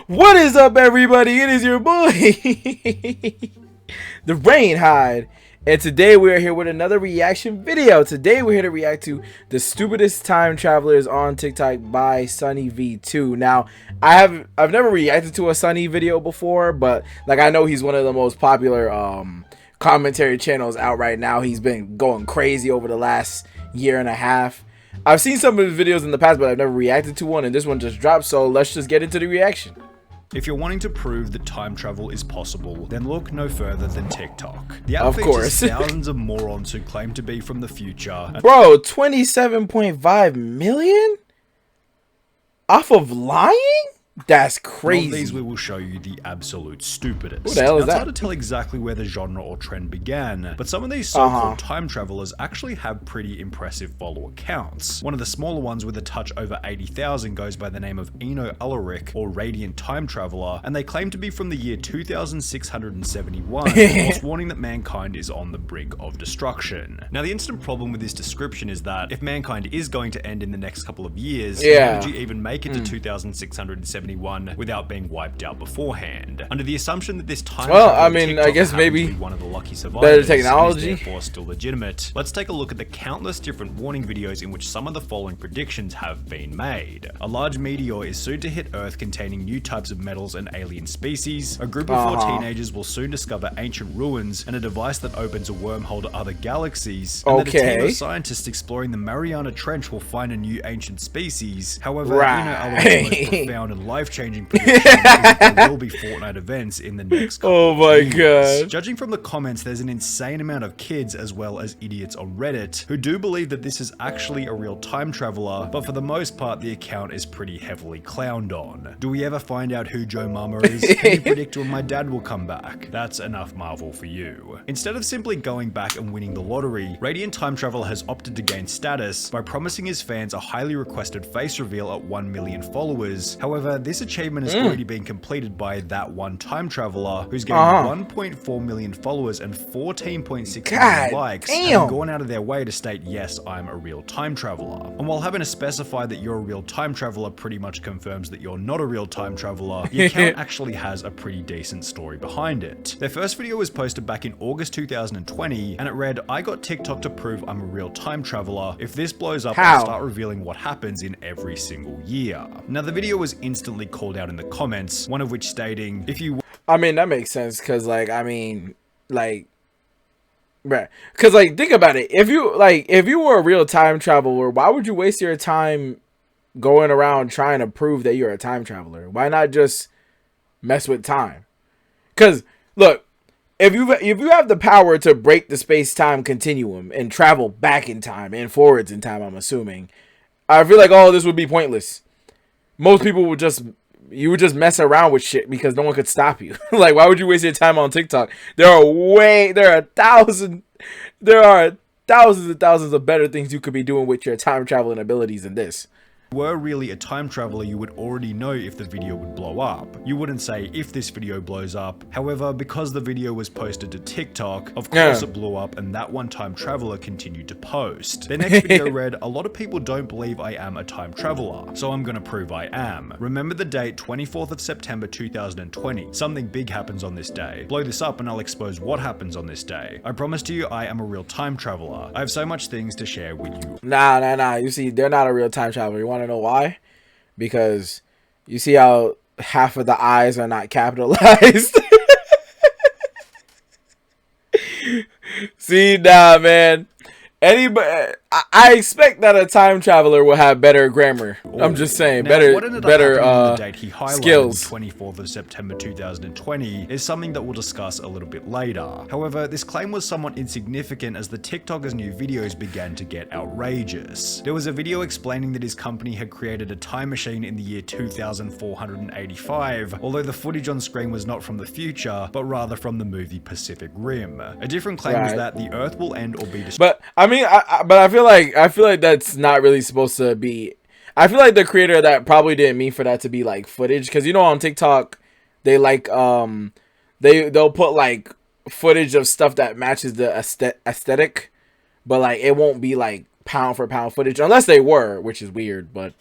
What is up, everybody? It is your boy, the Rainhide, and today we are here with another reaction video. Today we're here to react to the stupidest time travelers on TikTok by Sunny V2. Now, I've never reacted to a Sunny video before, but like I know he's one of the most popular commentary channels out right now. He's been going crazy over the last year and a half. I've seen some of his videos in the past, but I've never reacted to one, and this one just dropped, so let's just get into the reaction. If you're wanting to prove that time travel is possible, then look no further than TikTok. The app Of features course. thousands of morons who claim to be from the future. Bro, 27.5 million? Off of lying? That's crazy. On these we will show you the absolute stupidest. Who the hell is It's that? hard to tell exactly where the genre or trend began, but some of these so-called time travelers actually have pretty impressive follower counts. One of the smaller ones with a touch over 80,000 goes by the name of Eno Ulrich, or Radiant Time Traveler, and they claim to be from the year 2671, whilst warning that mankind is on the brink of destruction. Now the instant problem with this description is that if mankind is going to end in the next couple of years, how would you even make it to 2671 without being wiped out beforehand? Under the assumption that this time I guess maybe one of the lucky survivors, better technology, and is therefore still legitimate. Let's take a look at the countless different warning videos in which some of the following predictions have been made. A large meteor is soon to hit Earth containing new types of metals and alien species. A group of 4 teenagers will soon discover ancient ruins and a device that opens a wormhole to other galaxies. And that a team of scientists exploring the Mariana Trench will find a new ancient species. However, Eno most profound and life-changing prediction is that there will be Fortnite events in the next couple of years. God. Judging from the comments, there's an insane amount of kids as well as idiots on Reddit who do believe that this is actually a real time traveler, but for the most part the account is pretty heavily clowned on. Do we ever find out who Joe Mama is? Can you predict when my dad will come back? That's enough Marvel for you. Instead of simply going back and winning the lottery, Radiant Time Traveler has opted to gain status by promising his fans a highly requested face reveal at 1 million followers. However, this achievement has already been completed by that one time traveler who's gained 1.4 million followers and 14.6 million likes and gone out of their way to state, yes, I'm a real time traveler. And while having to specify that you're a real time traveler pretty much confirms that you're not a real time traveler, the account actually has a pretty decent story behind it. Their first video was posted back in August 2020 and it read, I got TikTok to prove I'm a real time traveler. If this blows up, I'll start revealing what happens in every single year. Now the video was instantly called out in the comments, one of which stating, if you... I mean, that makes sense, because, like, I mean, like, right, because, like, think about it. If you were a real time traveler, why would you waste your time going around trying to prove that you're a time traveler? Why not just mess with time? Because, look, if you have the power to break the space-time continuum and travel back in time and forwards in time, I'm assuming, I feel like all of this would be pointless. Most people would just... You would just mess around with shit because no one could stop you. Like, why would you waste your time on TikTok? There are thousands and thousands of better things you could be doing with your time traveling abilities than this. Were really a time traveler, you would already know if the video would blow up. You wouldn't say if this video blows up. However, because the video was posted to TikTok, of course it blew up and that one time traveler continued to post. Their next video read, a lot of people don't believe I am a time traveler, so I'm gonna prove I am. Remember the date 24th of September 2020. Something big happens on this day. Blow this up and I'll expose what happens on this day. I promise to you I am a real time traveler. I have so much things to share with you. Nah. You see, they're not a real time traveler. You want to know why? Because you see how half of the I's are not capitalized. See, nah, man. Anybody, I expect that a time traveler will have better grammar. I'm just saying, now, better the date he highlighted, skills. 24th of September 2020 is something that we'll discuss a little bit later. However, this claim was somewhat insignificant as the TikToker's new videos began to get outrageous. There was a video explaining that his company had created a time machine in the year 2485, although the footage on screen was not from the future, but rather from the movie Pacific Rim. A different claim was that the Earth will end or be destroyed. But I mean, I feel like that's not really supposed to be. I feel like the creator of that probably didn't mean for that to be like footage, because you know on TikTok they like they'll put like footage of stuff that matches the aesthetic, but like it won't be like pound for pound footage unless they were, which is weird. But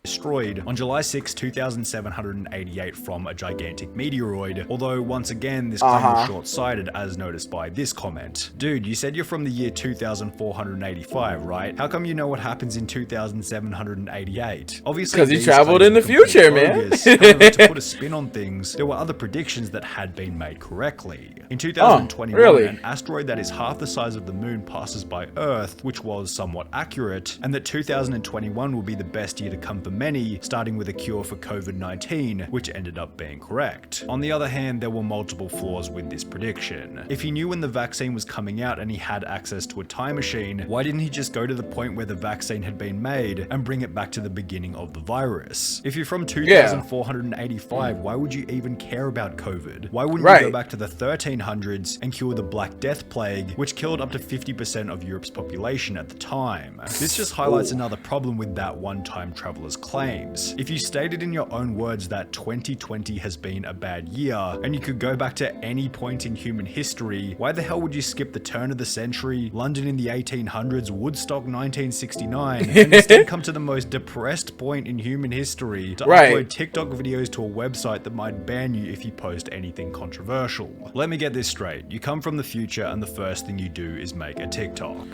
destroyed on July 6, 2788 from a gigantic meteoroid, although once again this claim was short-sighted as noticed by this comment. Dude, you said you're from the year 2485, right? How come you know what happens in 2788? Obviously because he traveled in the future, man. However, to put a spin on things, there were other predictions that had been made correctly. In 2021, really? an asteroid that is half the size of the moon passes by Earth, which was somewhat accurate, and that 2021 will be the best year to come for many, starting with a cure for COVID-19, which ended up being correct. On the other hand, there were multiple flaws with this prediction. If he knew when the vaccine was coming out and he had access to a time machine, why didn't he just go to the point where the vaccine had been made and bring it back to the beginning of the virus? If you're from 2485, why would you even care about COVID? Why wouldn't you go back to the 1300s and cure the Black Death Plague, which killed up to 50% of Europe's population at the time? This just highlights another problem with that one time traveler's claims. If you stated in your own words that 2020 has been a bad year, and you could go back to any point in human history, why the hell would you skip the turn of the century, London in the 1800s, Woodstock 1969, and instead come to the most depressed point in human history to upload TikTok videos to a website that might ban you if you post anything controversial? Let me get this straight. You come from the future and the first thing you do is make a TikTok.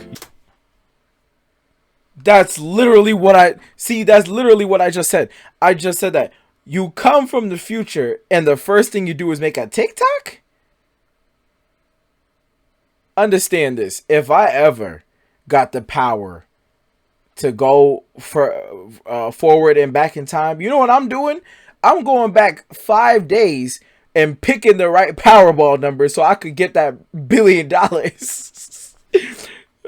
That's literally what that's literally what I just said. I just said that. You come from the future and the first thing you do is make a TikTok? Understand this. If I ever got the power to go forward and back in time, you know what I'm doing? I'm going back 5 days and picking the right Powerball number so I could get that $1 billion.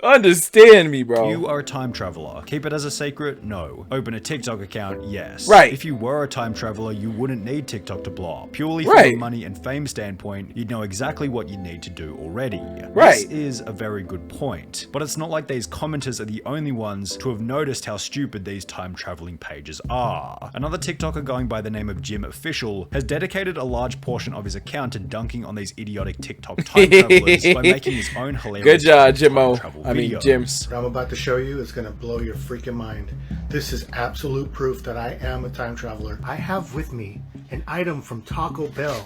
Understand me, bro. You are a time traveler. Keep it as a secret? No. Open a TikTok account? Yes. Right. If you were a time traveler, you wouldn't need TikTok to blow up. Purely from a money and fame standpoint, you'd know exactly what you need to do already. This is a very good point. But it's not like these commenters are the only ones to have noticed how stupid these time traveling pages are. Another TikToker going by the name of Jim Official has dedicated a large portion of his account to dunking on these idiotic TikTok time travelers by making his own hilarious Good job, Jimmo. Videos. What I'm about to show you is going to blow your freaking mind. This is absolute proof that I am a time traveler. I have with me an item from Taco Bell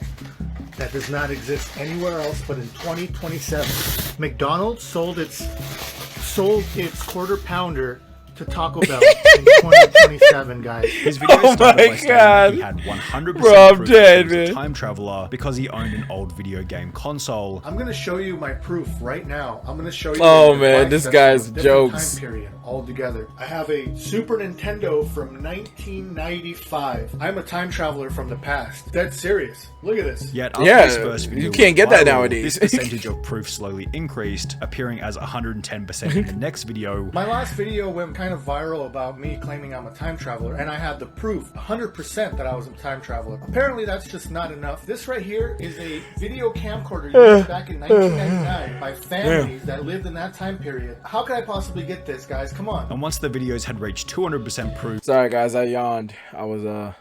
that does not exist anywhere else but in 2027. McDonald's sold its quarter pounder to Taco Bell in 2027, guys. His video started by stating that he had 100% proof that he was a time traveler because he owned an old video game console. I'm gonna show you my proof right now. I'm gonna show you. Oh man, this guy's jokes. Time period all together. I have a Super Nintendo from 1995. I'm a time traveler from the past. Dead serious. Look at this. Yet after this first video you can't get viral, that nowadays. This percentage of proof slowly increased, appearing as 110% in the next video. My last video went kind of viral about me claiming I'm a time traveler, and I had the proof 100% that I was a time traveler. Apparently that's just not enough. This right here is a video camcorder used back in 1999 by families that lived in that time period. How could I possibly get this, guys? Come on. And once the videos had reached 200% proof... Sorry guys, I yawned. I was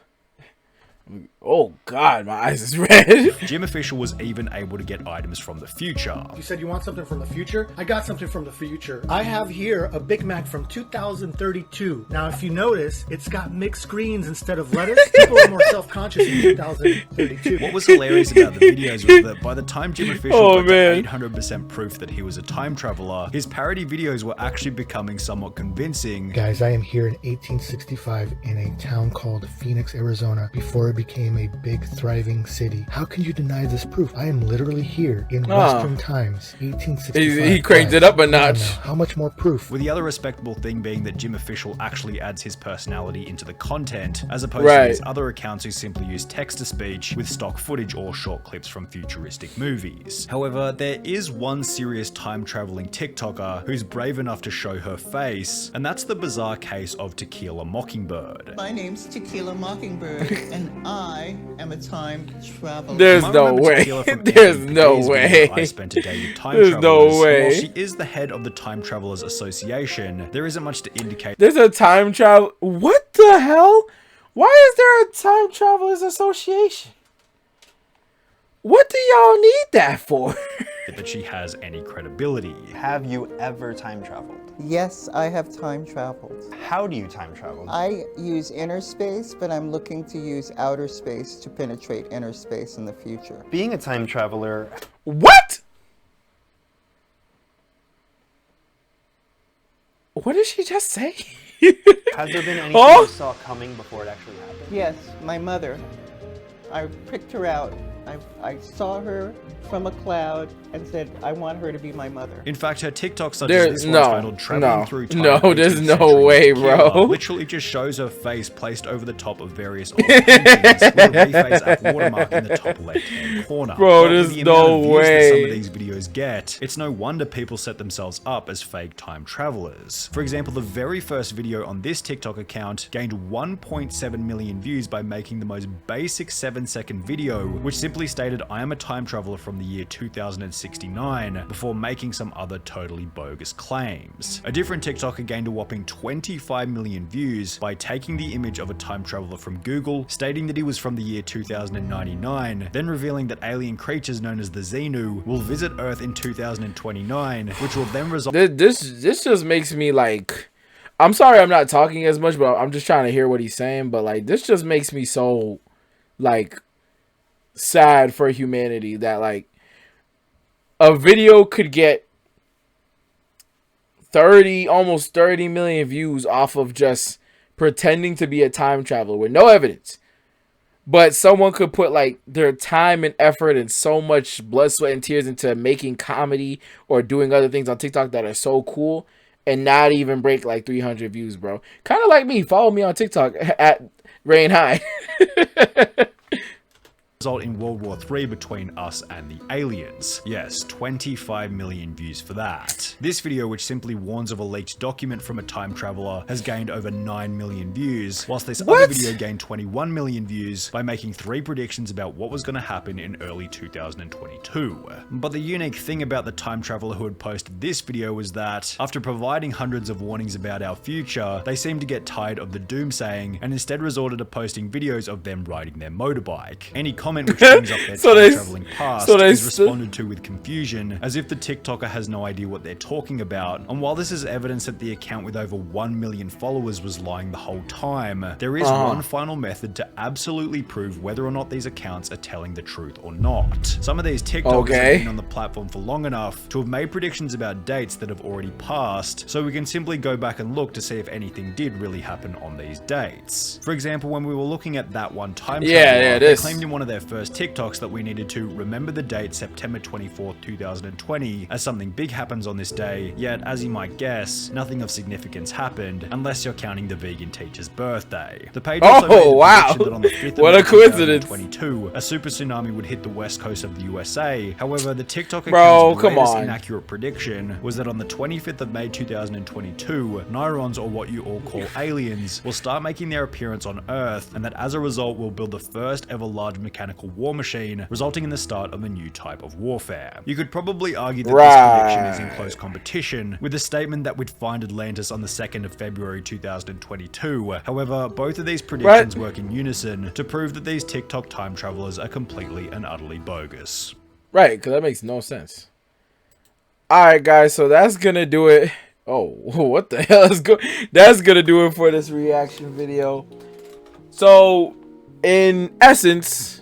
oh god, my eyes is red. Jim Official was even able to get items from the future. You said you want something from the future? I got something from the future. I have here a Big Mac from 2032. Now, if you notice, it's got mixed greens instead of lettuce. People are more self-conscious in 2032. What was hilarious about the videos was that by the time Jim Official got to 800% proof that he was a time traveler, his parody videos were actually becoming somewhat convincing. Guys, I am here in 1865 in a town called Phoenix, Arizona, before it became a big thriving city. How can you deny this proof? I am literally here in Western times, 1865. He cranked it up a notch. How much more proof? With the other respectable thing being that Jim Official actually adds his personality into the content, as opposed to his other accounts who simply use text-to-speech with stock footage or short clips from futuristic movies. However, there is one serious time-traveling TikToker who's brave enough to show her face, and that's the bizarre case of Tequila Mockingbird. My name's Tequila Mockingbird, and I am a time traveler. There's no way. There's no way. I spent a day with time There's travelers. no way. While she is the head of the Time Travelers Association, there isn't much to indicate. There's a time travel. What the hell? Why is there a Time Travelers Association? What do y'all need that for? that she has any credibility. Have you ever time traveled? Yes, I have time traveled. How do you time travel? I use inner space, but I'm looking to use outer space to penetrate inner space in the future. Being a time traveler, What? What did she just say? has there been anything Oh! you saw coming before it actually happened? Yes, my mother. I picked her out. I saw her from a cloud and said, I want her to be my mother. In fact, her TikTok such There's as this no- one titled Traveling no, Through Time no, 18th there's no Century way, Tequila bro. literally just shows her face placed over the top of various old paintings with a reface at watermark in the top left-hand corner. Bro, But with there's the amount no of views that way. some of these videos get, it's no wonder people set themselves up as fake time travelers. For example, the very first video on this TikTok account gained 1.7 million views by making the most basic 7-second video, which simply stated, I am a time traveler from the year 2069, before making some other totally bogus claims. A different TikToker gained a whopping 25 million views by taking the image of a time traveler from Google, stating that he was from the year 2099, then revealing that alien creatures known as the Xenu will visit Earth in 2029, which will then result. This just makes me like, I'm sorry I'm not talking as much, but I'm just trying to hear what he's saying. But like, this just makes me so like sad for humanity that like a video could get almost 30 million views off of just pretending to be a time traveler with no evidence. But someone could put like their time and effort and so much blood, sweat, and tears into making comedy or doing other things on TikTok that are so cool and not even break like 300 views, bro. Kind of like me. Follow me on TikTok at Rain High. Result in World War III between us and the aliens. Yes, 25 million views for that. This video, which simply warns of a leaked document from a time traveler, has gained over 9 million views, whilst this other video gained 21 million views by making 3 predictions about what was going to happen in early 2022. But the unique thing about the time traveler who had posted this video was that, after providing hundreds of warnings about our future, they seemed to get tired of the doomsaying and instead resorted to posting videos of them riding their motorbike. Any comment which brings up their time-traveling past is responded to with confusion, as if the TikToker has no idea what they're talking about. And while this is evidence that the account with over 1 million followers was lying the whole time, there is one final method to absolutely prove whether or not these accounts are telling the truth or not. Some of these TikTokers have been on the platform for long enough to have made predictions about dates that have already passed, so we can simply go back and look to see if anything did really happen on these dates. For example, when we were looking at that one time traveler, they claimed in one of their first TikToks that we needed to remember the date September 24th, 2020, as something big happens on this day, yet as you might guess, nothing of significance happened, unless you're counting the vegan teacher's birthday. The page also made the prediction that on the 5th what of a coincidence. 2022, a super tsunami would hit the west coast of the USA. However, the TikTok Bro, account's come latest on. inaccurate prediction was that on the 25th of May 2022, Nyrons, or what you all call aliens, will start making their appearance on Earth, and that as a result will build the first ever large mechanical war machine, resulting in the start of a new type of warfare. You could probably argue that this prediction is in close competition with the statement that we'd find Atlantis on the 2nd of February 2022. However, both of these predictions work in unison to prove that these TikTok time travelers are completely and utterly bogus. Right, because that makes no sense. Alright, guys, so that's gonna do it. Oh, what the hell is going? That's gonna do it for this reaction video. So, in essence,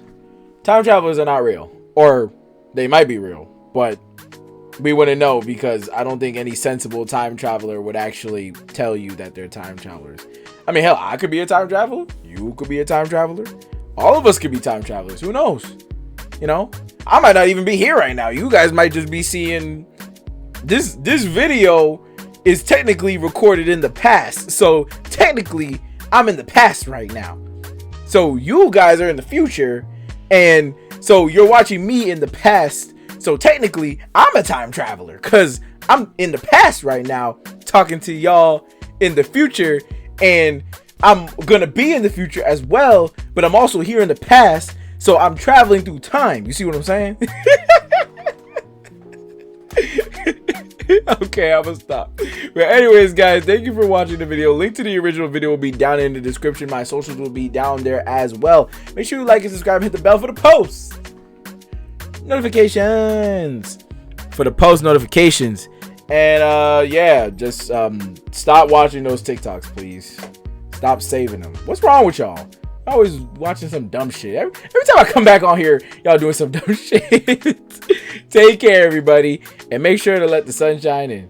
time travelers are not real. Or, they might be real, but we wouldn't know because I don't think any sensible time traveler would actually tell you that they're time travelers. I mean, hell, I could be a time traveler. You could be a time traveler. All of us could be time travelers. Who knows? You know? I might not even be here right now. You guys might just be seeing... This video is technically recorded in the past. So, technically, I'm in the past right now. So, you guys are in the future. And so, you're watching me in the past. So, technically, I'm a time traveler. Because I'm in the past right now. Talking to y'all in the future. And I'm going to be in the future as well. But I'm also here in the past. So, I'm traveling through time. You see what I'm saying? Okay, I'm gonna stop. But anyways, guys, thank you for watching the video. Link to the original video will be down in the description. My socials will be down there as well. Make sure you like and subscribe and hit the bell for the posts. Notifications. for the post notifications. And yeah, just stop watching those TikToks, please. Stop saving them. What's wrong with y'all? Always watching some dumb shit. Every time I come back on here, y'all doing some dumb shit. Take care, everybody, and make sure to let the sun shine in.